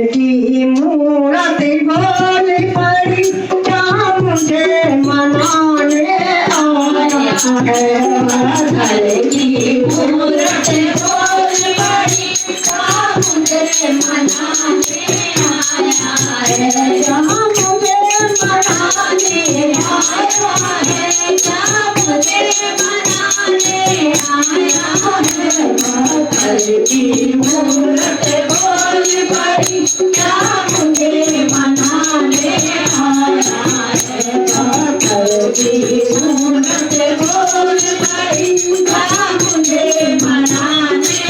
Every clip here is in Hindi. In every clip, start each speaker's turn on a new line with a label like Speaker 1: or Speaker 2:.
Speaker 1: की मूरत बोल पड़ी क्या मुझे मनाने आया है।
Speaker 2: घर की मूरत बोल पड़ी क्या मुझे मनाने आया है।
Speaker 1: क्या मुझे
Speaker 2: मनाने आया है, क्या मुझे मनाने आया है। घर की मूरत बोल पड़ी क्या मुझे मनाने आया है। घर की मूरत बोल पड़ी क्या मुझे मनाने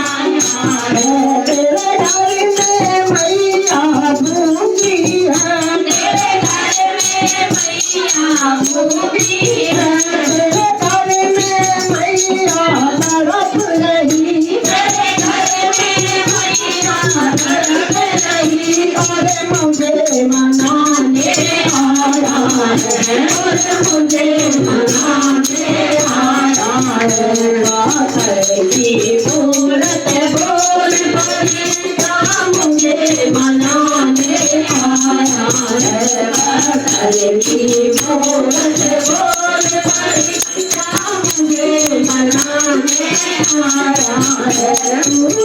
Speaker 2: आया है।
Speaker 1: तेरे घर में मैया भूखी है,
Speaker 2: तेरे घर में मैया भूखी है।
Speaker 1: तेरे घर में मैया तड़प रही,
Speaker 2: तेरे घर में मैया तड़प रही।
Speaker 1: अरे मुझे मनाने आया है,
Speaker 2: और मुझे मनाने आया है।
Speaker 1: घर
Speaker 2: की मूरत बोल पड़ी क्या मुझे मनाने आया है। घर की मूरत बोल पड़ी क्या मुझे मनाने आया है।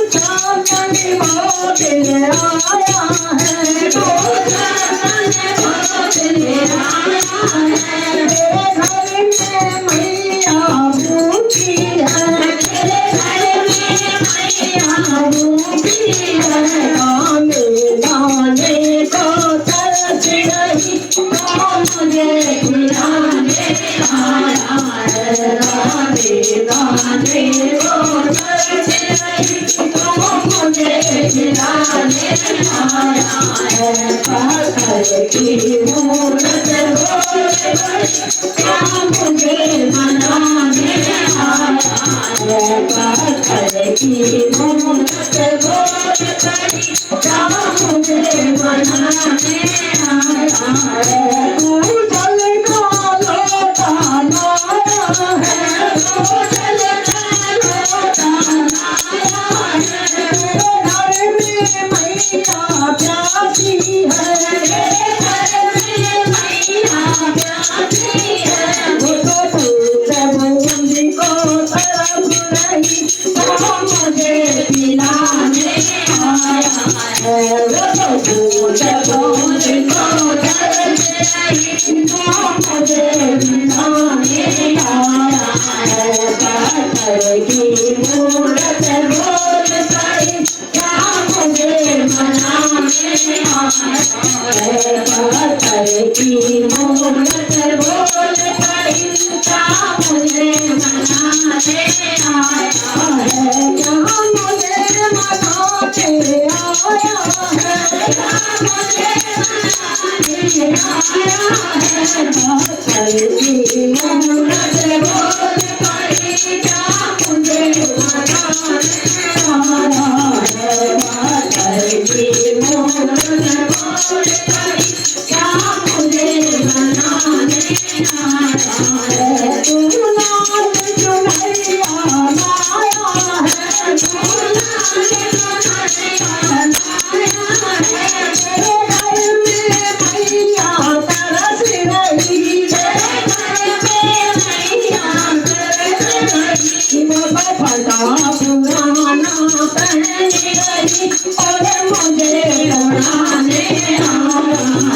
Speaker 1: चांदनी मोतिल आया है,
Speaker 2: तो चांदन बोले आया है।
Speaker 1: तेरे घर में मैया भूखी है,
Speaker 2: तेरे घर में मैया भूखी है।
Speaker 1: दाने दाने को तरस रही,
Speaker 2: मुझे खिलाने आया है। दाने दाने वो तरस रही, मुझे खिलाने आया है। घर की मूरत बोल पड़ी क्या मुझे मनाने आया है। घर की मूरत बोल पड़ी क्या मुझे मनाने आया है।
Speaker 1: तू जल का लोटा लाया है,
Speaker 2: जल का लोटा लाया है।
Speaker 1: तेरे घर में मैया प्यासी है,
Speaker 2: तेरे घर में मैया प्यासी है।
Speaker 1: वो तो तुझसे बूंदी को तरफ रही,
Speaker 2: मुझे पिलाने आया है। वो तो तुझे बोझ को तरस रही, मुझे पिलाने आया है। घर की मूरत बोल पड़ी क्या मुझे मनाने आया है। घर की मूरत बोल पड़ी क्या मुझे मनाने आया है।
Speaker 1: यहाँ मुझे मनाने आया है,
Speaker 2: क्या मुझे मनाने आया है।
Speaker 1: घर की
Speaker 2: मूरत बोल पड़ी क्या मुझे मनाने आया है। घर की मूरत बोल पड़ी क्या मुझे मनाने आया है।
Speaker 1: तू लाल चुनरिया लाया है,
Speaker 2: लाल चुनरिया लाया है।
Speaker 1: तेरे घर में मैया तरस रही,
Speaker 2: तेरे घर में मैया तरस रही।
Speaker 1: फटा पुराना
Speaker 2: पहन गई और मुझे उड़ाने आया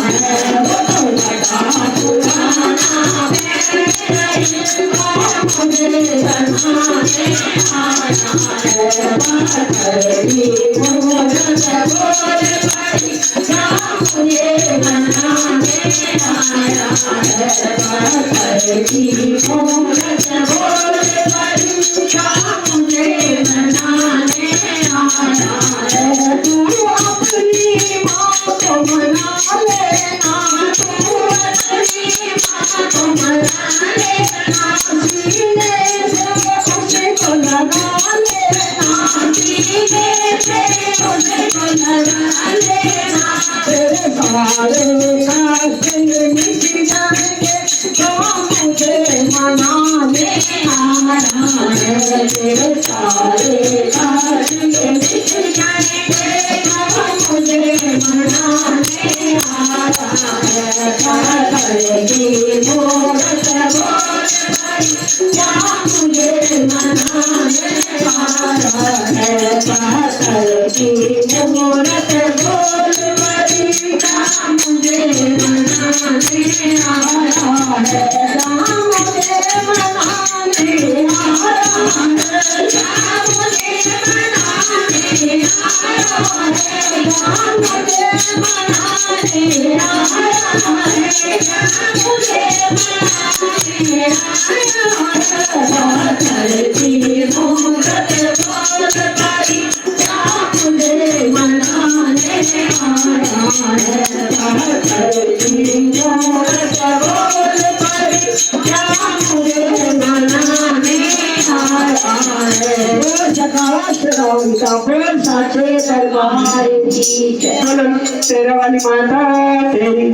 Speaker 2: है। वो तो बड़ा पुराना पहन गई और मुझे उड़ाने आया है। घर की मूरत बोल पड़ी क्या मुझे मनाने आया है। घर की मूरत बोल पड़ी क्या मुझे मनाने आया है।
Speaker 1: तू अपनी माँ को मना लेना,
Speaker 2: तू अपनी माँ को मना लेना।
Speaker 1: सीने से उसको लगा लेना,
Speaker 2: सीने से उसको लगा लेना।
Speaker 1: तेरे सारे कष्ट मिट जाएंगे जो मुझे मनाने आया है।
Speaker 2: तेरे सारे कष्ट मिट जाएंगे जो मुझे
Speaker 1: पातळी मुहूर्त बोल परी मुझे मनाने आया है मुझे मनाने आया है मुझे मनाने आया है मुझे मनाने आया है मुझे मनाने आया पातळी मुहूर्त बोल परी मुझे मनाने आया है पातळी मुहूर्त बोल परी मुझे मनाने आया है बोल साचे दरबार की जय। तेरा वाली माता तेरी